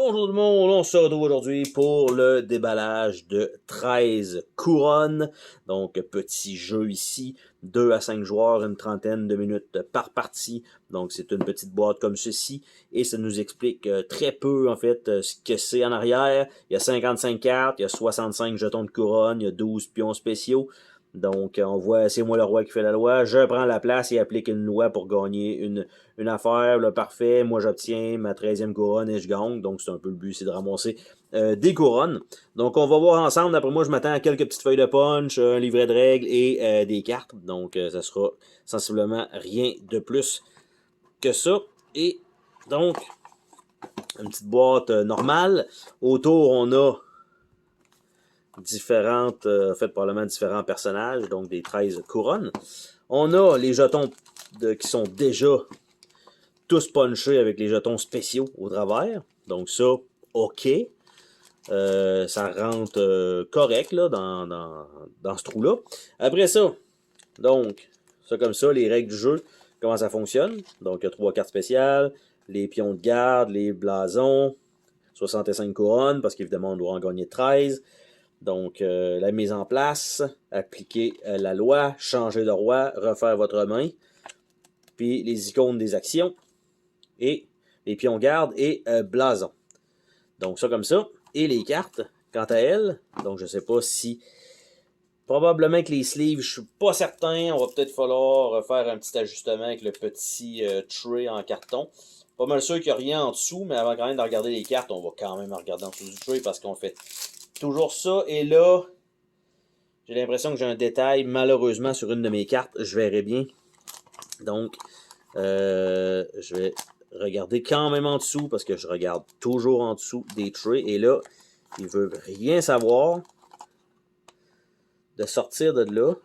Bonjour tout le monde, on se retrouve aujourd'hui pour le déballage de 13 couronnes. Donc petit jeu ici, 2 à 5 joueurs, une trentaine de minutes par partie. Donc c'est une petite boîte comme ceci et ça nous explique très peu en fait ce que c'est en arrière. Il y a 55 cartes, il y a 65 jetons de couronne, il y a 12 pions spéciaux. Donc, on voit, c'est moi le roi qui fait la loi. Je prends la place et applique une loi pour gagner une affaire. Là, parfait. Moi, j'obtiens ma 13e couronne et je gagne. Donc, c'est un peu le but, c'est de ramasser des couronnes. Donc, on va voir ensemble. D'après moi, je m'attends à quelques petites feuilles de punch, un livret de règles et des cartes. Donc, ça sera sensiblement rien de plus que ça. Et donc, une petite boîte normale. Autour, on a différentes, probablement différents personnages, donc des 13 couronnes. On a les jetons qui sont déjà tous punchés avec les jetons spéciaux au travers. Donc ça, ok. Ça rentre correct là, dans ce trou-là. Après ça, donc, ça comme ça, les règles du jeu, comment ça fonctionne. Donc, il y a 3 cartes spéciales, les pions de garde, les blasons, 65 couronnes, parce qu'évidemment, on doit en gagner 13. Donc, la mise en place, appliquer la loi, changer de roi, refaire votre main, puis les icônes des actions, et les pions garde et blason. Donc, ça comme ça. Et les cartes, quant à elles, donc je ne sais pas si... Probablement que les sleeves, je suis pas certain, on va peut-être falloir faire un petit ajustement avec le petit tray en carton. Pas mal sûr qu'il n'y a rien en dessous, mais avant quand même de regarder les cartes, on va quand même regarder en dessous du tray parce qu'on fait toujours ça. Et là, j'ai l'impression que j'ai un détail, malheureusement, sur une de mes cartes. Je verrai bien. Donc, je vais regarder quand même en dessous, parce que je regarde toujours en dessous des trays. Et là, il veut rien savoir de sortir de là.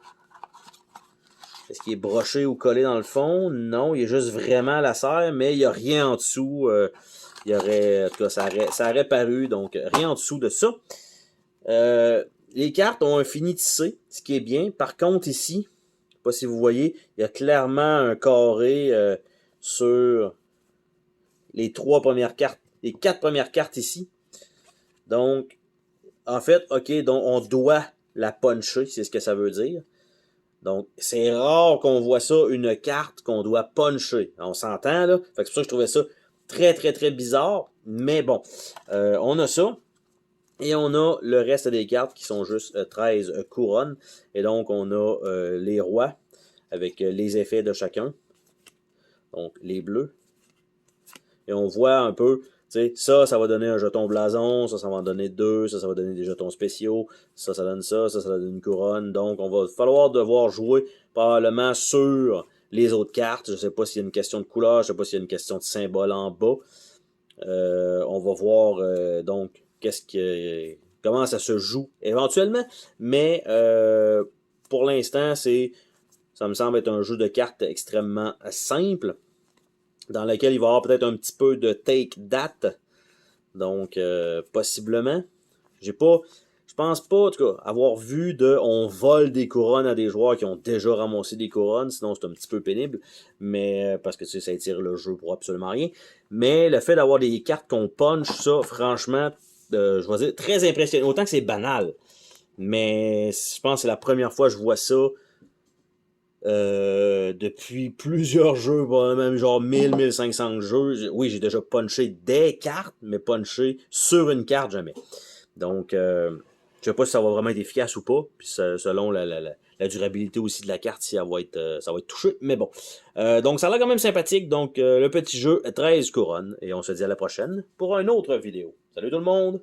Est-ce qu'il est broché ou collé dans le fond? Non, il est juste vraiment à la serre, mais il n'y a rien en dessous. Il y aurait, en tout cas, ça aurait paru, donc rien en dessous de ça. Les cartes ont un fini tissé, ce qui est bien. Par contre, ici, je ne sais pas si vous voyez, il y a clairement un carré sur les 3 premières cartes, les 4 premières cartes ici. Donc, en fait, ok, donc on doit la puncher, c'est ce que ça veut dire. Donc, c'est rare qu'on voit ça, une carte qu'on doit puncher. On s'entend, là? Fait que c'est pour ça que je trouvais ça très, très, très bizarre. Mais bon, on a ça. Et on a le reste des cartes qui sont juste 13 couronnes. Et donc, on a les rois avec les effets de chacun. Donc, les bleus. Et on voit un peu, tu sais, ça va donner un jeton blason, ça va en donner 2, ça va donner des jetons spéciaux, ça donne ça donne une couronne. Donc, on va falloir devoir jouer probablement sur les autres cartes. Je ne sais pas s'il y a une question de couleur, je ne sais pas s'il y a une question de symbole en bas. On va voir, donc, comment ça se joue éventuellement. Mais, pour l'instant, ça me semble être un jeu de cartes extrêmement simple, dans lequel il va y avoir peut-être un petit peu de take that. Donc, possiblement. Je pense pas, en tout cas, avoir vu on vole des couronnes à des joueurs qui ont déjà ramassé des couronnes, sinon c'est un petit peu pénible, mais parce que tu sais, ça étire le jeu pour absolument rien. Mais le fait d'avoir des cartes qu'on punch, ça, franchement, je vais dire, très impressionnant. Autant que c'est banal, mais je pense que c'est la première fois que je vois ça depuis plusieurs jeux, même genre 1000-1500 jeux. Oui, j'ai déjà punché des cartes, mais punché sur une carte, jamais. Donc, je sais pas si ça va vraiment être efficace ou pas, puis selon la durabilité aussi de la carte, si ça va être touché, mais bon. Donc, ça a l'air quand même sympathique, donc le petit jeu, 13 couronnes, et on se dit à la prochaine pour une autre vidéo. Salut tout le monde!